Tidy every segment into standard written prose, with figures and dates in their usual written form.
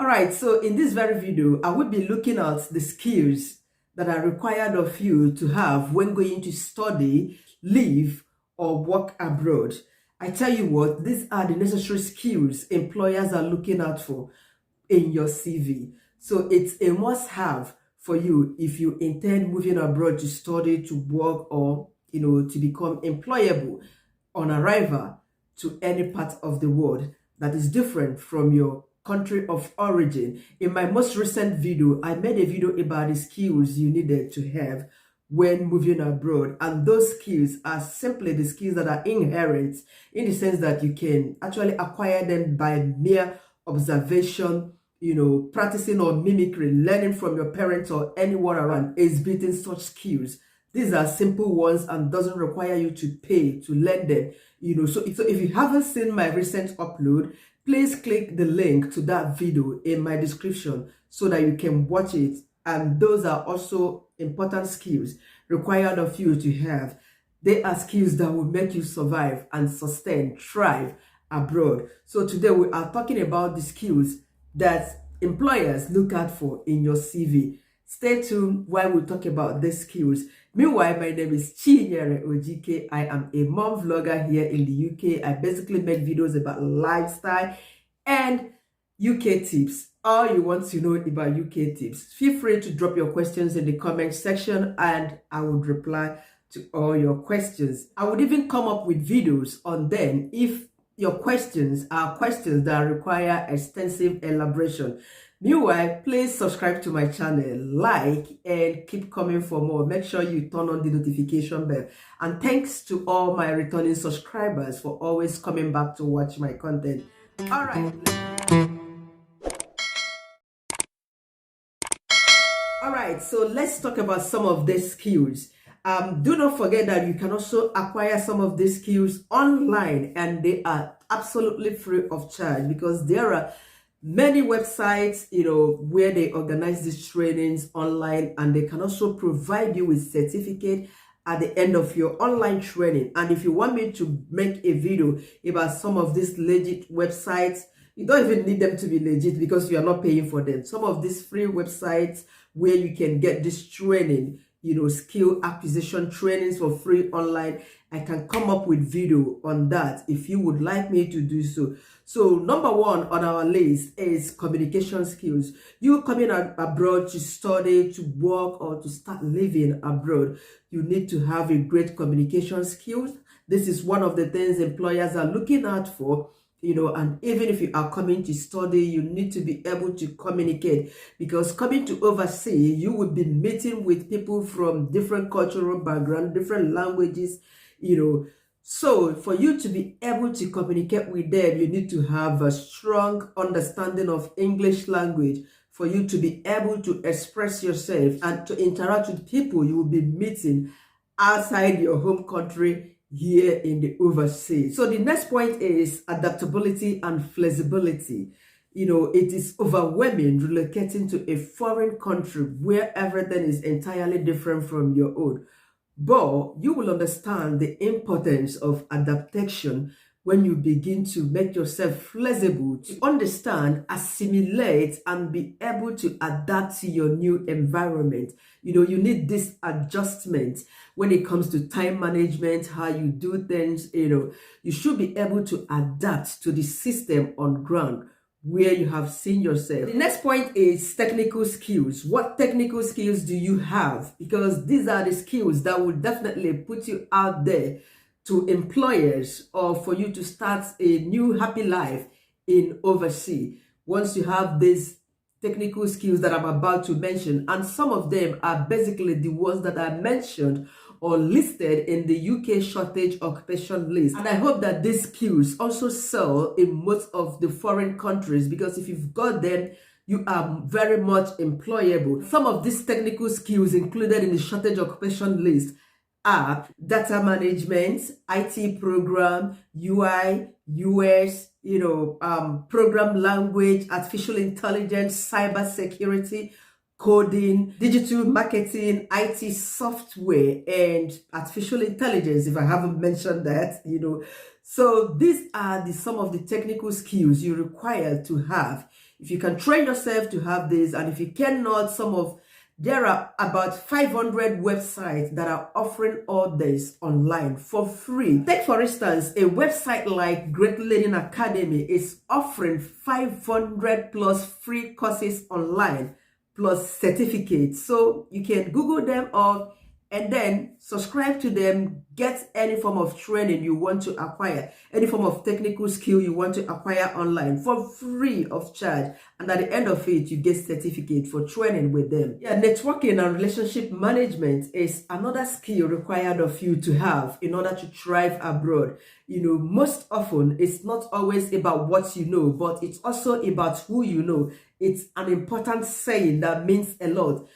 All right, so in this very video, I will be looking at the skills that are required of you to have when going to study, live, or work abroad. I tell you what, these are the necessary skills employers are looking out for in your CV. So it's a must-have for you if you intend moving abroad to study, to work, or to become employable on arrival to any part of the world that is different from your country of origin. In my most recent video, I made a video about the skills you needed to have when moving abroad, and those skills are simply the skills that are inherent in the sense that you can actually acquire them by mere observation, practicing or mimicry, learning from your parents or anyone around, exhibiting such skills. These are simple ones and doesn't require you to pay to learn them. So if you haven't seen my recent upload, please click the link to that video in my description so that you can watch it. And those are also important skills required of you to have. They are skills that will make you survive and sustain, thrive abroad. So today we are talking about the skills that employers look out for in your CV. Stay tuned while we talk about these skills. Meanwhile, my name is Chinyere Ojike. I am a mom vlogger here in the UK. I basically make videos about lifestyle and UK tips. All you want to know about UK tips. Feel free to drop your questions in the comment section and I would reply to all your questions. I would even come up with videos on them if your questions are questions that require extensive elaboration. Meanwhile, please subscribe to my channel, like, and keep coming for more. Make sure you turn on the notification bell. And thanks to all my returning subscribers for always coming back to watch my content. All right. All right, so let's talk about some of these skills. Do not forget that you can also acquire some of these skills online, and they are absolutely free of charge because there are many websites, where they organize these trainings online, and they can also provide you with certificate at the end of your online training. And if you want me to make a video about some of these legit websites, you don't even need them to be legit because you are not paying for them. Some of these free websites where you can get this training, skill acquisition trainings for free online, I can come up with video on that if you would like me to do so. So number one on our list is communication skills. You coming abroad to study, to work, or to start living abroad, you need to have a great communication skills. This is one of the things employers are looking out for. And even if you are coming to study, you need to be able to communicate, because coming to overseas, you will be meeting with people from different cultural background, different languages, So for you to be able to communicate with them, you need to have a strong understanding of English language for you to be able to express yourself and to interact with people you will be meeting outside your home country here in the overseas. So the next point is adaptability and flexibility. It is overwhelming relocating to a foreign country where everything is entirely different from your own. But you will understand the importance of adaptation when you begin to make yourself flexible, to understand, assimilate, and be able to adapt to your new environment. You need this adjustment when it comes to time management, how you do things. You should be able to adapt to the system on ground where you have seen yourself. The next point is technical skills. What technical skills do you have? Because these are the skills that will definitely put you out there to employers or for you to start a new happy life in overseas. Once you have these technical skills that I'm about to mention, and some of them are basically the ones that are mentioned or listed in the UK shortage occupation list. And I hope that these skills also sell in most of the foreign countries, because if you've got them, you are very much employable. Some of these technical skills included in the shortage occupation list are data management, IT program, UI, UX, program language, artificial intelligence, cyber security, coding, digital marketing, IT software, and artificial intelligence, if I haven't mentioned that, So these are some of the technical skills you require to have If you can train yourself to have this, and if you cannot, there are about 500 websites that are offering all this online for free. Take, for instance, a website like Great Learning Academy is offering 500 plus free courses online plus certificates. So you can Google them all and then subscribe to them, get any form of training you want to acquire, any form of technical skill you want to acquire online for free of charge. And at the end of it, you get certificate for training with them. Yeah, networking and relationship management is another skill required of you to have in order to thrive abroad. Most often, it's not always about what you know, but it's also about who you know. It's an important saying that means a lot.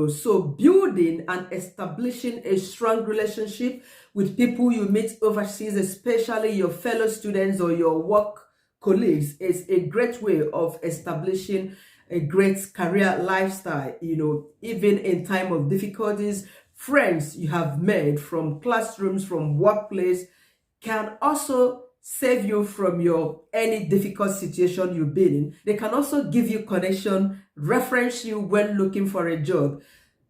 So building and establishing a strong relationship with people you meet overseas, especially your fellow students or your work colleagues, is a great way of establishing a great career lifestyle. Even in time of difficulties, friends you have made from classrooms, from workplace, can also save you from any difficult situation you've been in. They can also give you connection, reference you when looking for a job.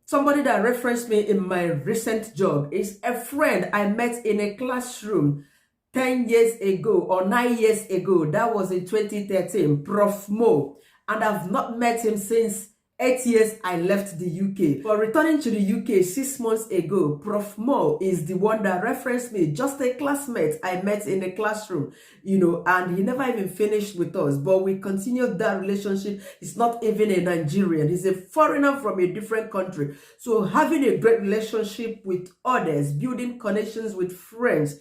Somebody that referenced me in my recent job is a friend I met in a classroom 10 years ago or 9 years ago. That was in 2013, Prof. Mo. And I've not met him since 8 years I left the UK. But returning to the UK 6 months ago, Prof. Mo is the one that referenced me, just a classmate I met in a classroom, and he never even finished with us, but we continued that relationship. He's not even a Nigerian, he's a foreigner from a different country. So having a great relationship with others, building connections with friends,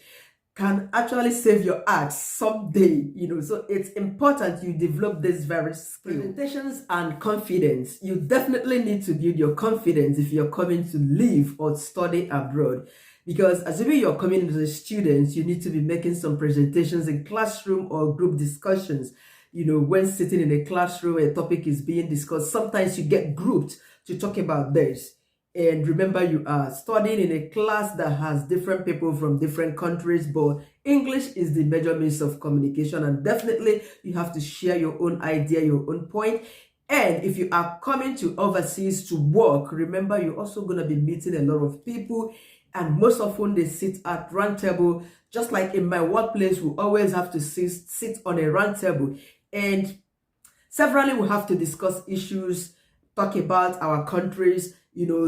can actually save your ass someday, so it's important you develop this very skill. Presentations and confidence. You definitely need to build your confidence if you're coming to live or study abroad, because assuming you're coming as a student, you need to be making some presentations in classroom or group discussions. When sitting in a classroom, a topic is being discussed, sometimes you get grouped to talk about this. And remember, you are studying in a class that has different people from different countries, but English is the major means of communication, and definitely you have to share your own idea, your own point. And if you are coming to overseas to work, remember, you're also going to be meeting a lot of people, and most often they sit at round table. Just like in my workplace, we always have to sit on a round table, and severally we have to discuss issues, talk about our countries,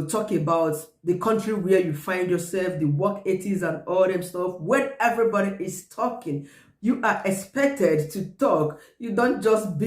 talk about the country where you find yourself, the work ethics and all them stuff. When everybody is talking, you are expected to talk. You don't just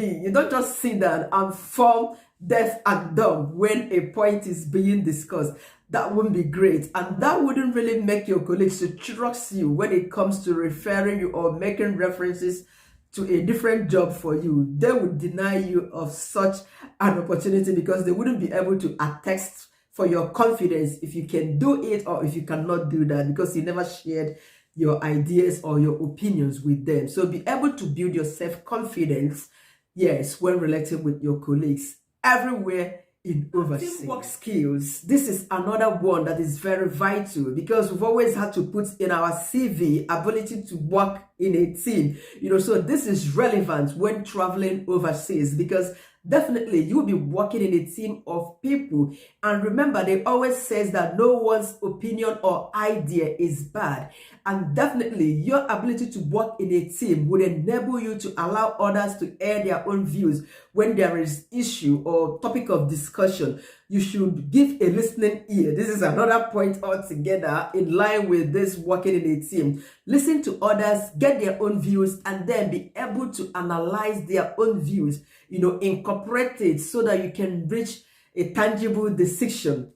sit down and form deaf and dumb when a point is being discussed. That wouldn't be great, and that wouldn't really make your colleagues to trust you when it comes to referring you or making references to a different job for you. They would deny you of such an opportunity because they wouldn't be able to attest for your confidence if you can do it or if you cannot do that, because you never shared your ideas or your opinions with them. So be able to build your self-confidence, yes, when relating with your colleagues everywhere in overseas. Teamwork skills. This is another one that is very vital, because we've always had to put in our CV ability to work in a team. So this is relevant when traveling overseas, because definitely you'll be working in a team of people. And remember, they always says that no one's opinion or idea is bad. And definitely your ability to work in a team would enable you to allow others to air their own views when there is issue or topic of discussion. You should give a listening ear. This is another point altogether in line with this working in a team. Listen to others, get their own views, and then be able to analyze their own views, incorporate it so that you can reach a tangible decision.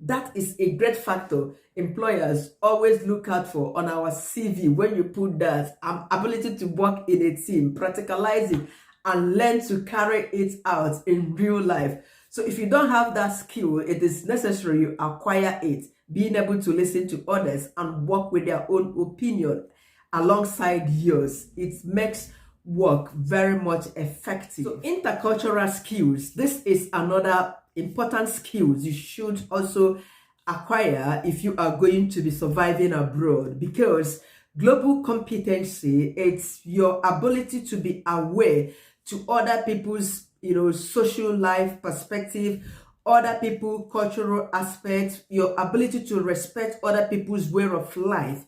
That is a great factor employers always look out for on our CV. When you put that ability to work in a team, practicalize it, and learn to carry it out in real life. So if you don't have that skill, it is necessary you acquire it, being able to listen to others and work with their own opinion alongside yours. It makes work very much effective. So intercultural skills, this is another important skills you should also acquire if you are going to be surviving abroad, because global competency, it's your ability to be aware to other people's social life perspective, other people, cultural aspects, your ability to respect other people's way of life.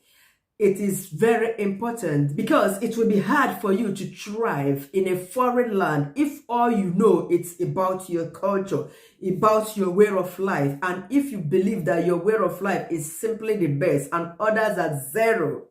It is very important because it will be hard for you to thrive in a foreign land if all you know it's about your culture, about your way of life, and if you believe that your way of life is simply the best and others are zero,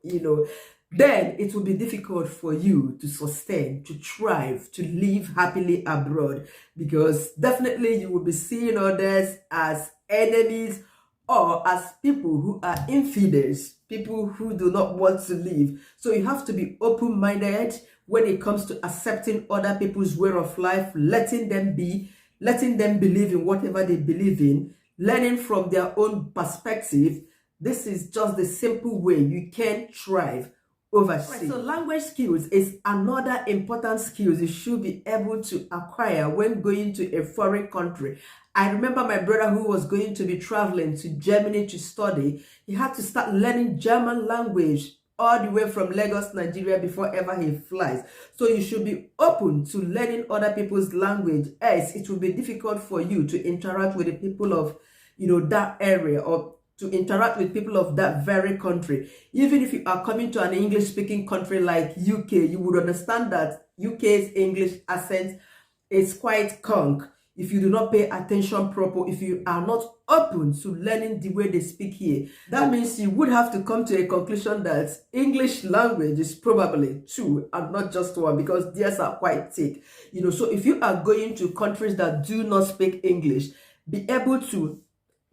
then it will be difficult for you to sustain, to thrive, to live happily abroad, because definitely you will be seeing others as enemies or as people who are infidels, people who do not want to live. So you have to be open-minded when it comes to accepting other people's way of life, letting them be, letting them believe in whatever they believe in, learning from their own perspective. This is just the simple way you can thrive overseas. Right, so language skills is another important skill you should be able to acquire when going to a foreign country. I remember my brother who was going to be traveling to Germany to study. He had to start learning German language all the way from Lagos, Nigeria, before ever he flies. So you should be open to learning other people's language, else it will be difficult for you to interact with the people of, that area, or to interact with people of that very country. Even if you are coming to an English-speaking country like UK, you would understand that UK's English accent is quite conk. If you do not pay attention proper, if you are not open to learning the way they speak here, that means you would have to come to a conclusion that English language is probably two and not just one, because theirs are quite thick. So if you are going to countries that do not speak English, be able to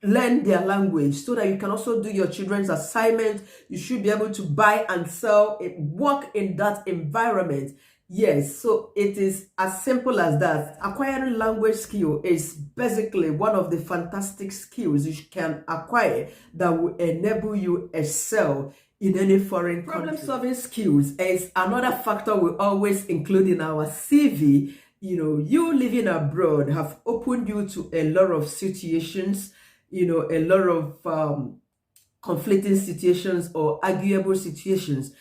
learn their language so that you can also do your children's assignment. You should be able to buy and sell, work in that environment. Yes, so it is as simple as that. Acquiring language skill is basically one of the fantastic skills you can acquire that will enable you excel in any foreign country. Problem-solving skills is another factor we always include in our CV. You living abroad have opened you to a lot of situations, a lot of conflicting situations or arguable situations.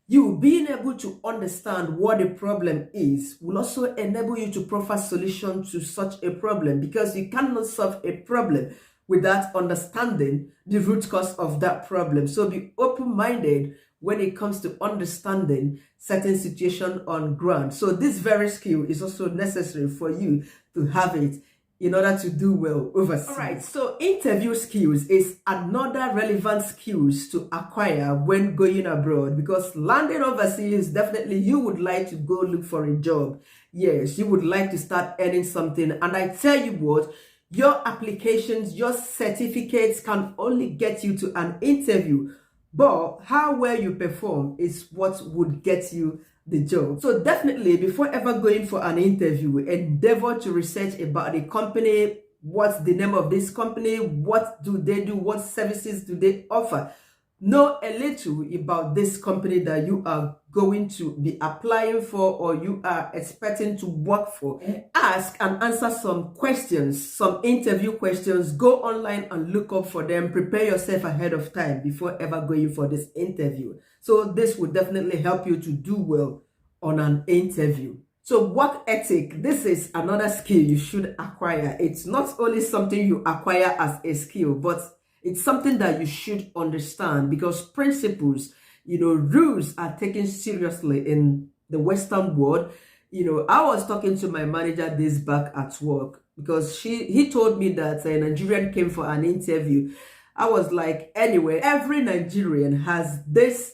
You being able to understand what the problem is will also enable you to provide solution to such a problem, because you cannot solve a problem without understanding the root cause of that problem. So be open-minded when it comes to understanding certain situation on ground. So this very skill is also necessary for you to have it in order to do well overseas. All right, so interview skills is another relevant skills to acquire when going abroad, because landing overseas, definitely you would like to go look for a job. Yes, you would like to start earning something. And I tell you what, your applications, your certificates can only get you to an interview, but how well you perform is what would get you the job. So definitely, before ever going for an interview, endeavor to research about the company. What's the name of this company? What do they do? What services do they offer? Know a little about this company that you are going to be applying for or you are expecting to work for. Ask and answer some questions, some interview questions. Go online and look up for them. Prepare yourself ahead of time before ever going for this interview. So this will definitely help you to do well on an interview. So work ethic, this is another skill you should acquire. It's not only something you acquire as a skill, but it's something that you should understand, because principles, rules are taken seriously in the Western world. I was talking to my manager this back at work, because he told me that a Nigerian came for an interview. I was like, anyway, every Nigerian has this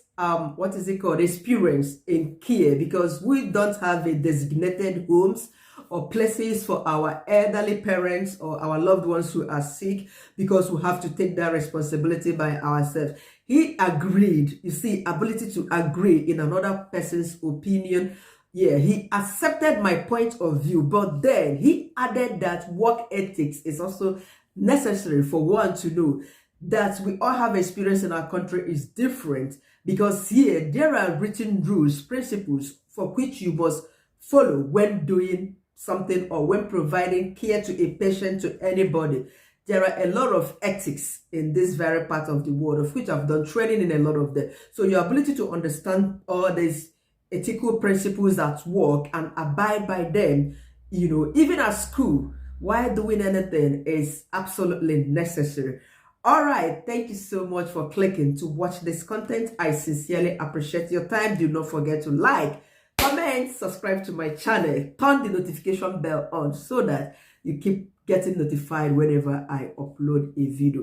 experience in care, because we don't have a designated homes or places for our elderly parents or our loved ones who are sick, because we have to take that responsibility by ourselves. He agreed. You see, ability to agree in another person's opinion. Yeah, he accepted my point of view, but then he added that work ethics is also necessary for one to know that we all have experience in our country is different, because here there are written rules, principles for which you must follow when doing something or when providing care to a patient, to anybody. There are a lot of ethics in this very part of the world, of which I've done training in a lot of them. So your ability to understand all these ethical principles at work and abide by them, even at school, while doing anything is absolutely necessary. All right, thank you so much for clicking to watch this content. I sincerely appreciate your time. Do not forget to like, comment, subscribe to my channel, turn the notification bell on so that you keep getting notified whenever I upload a video.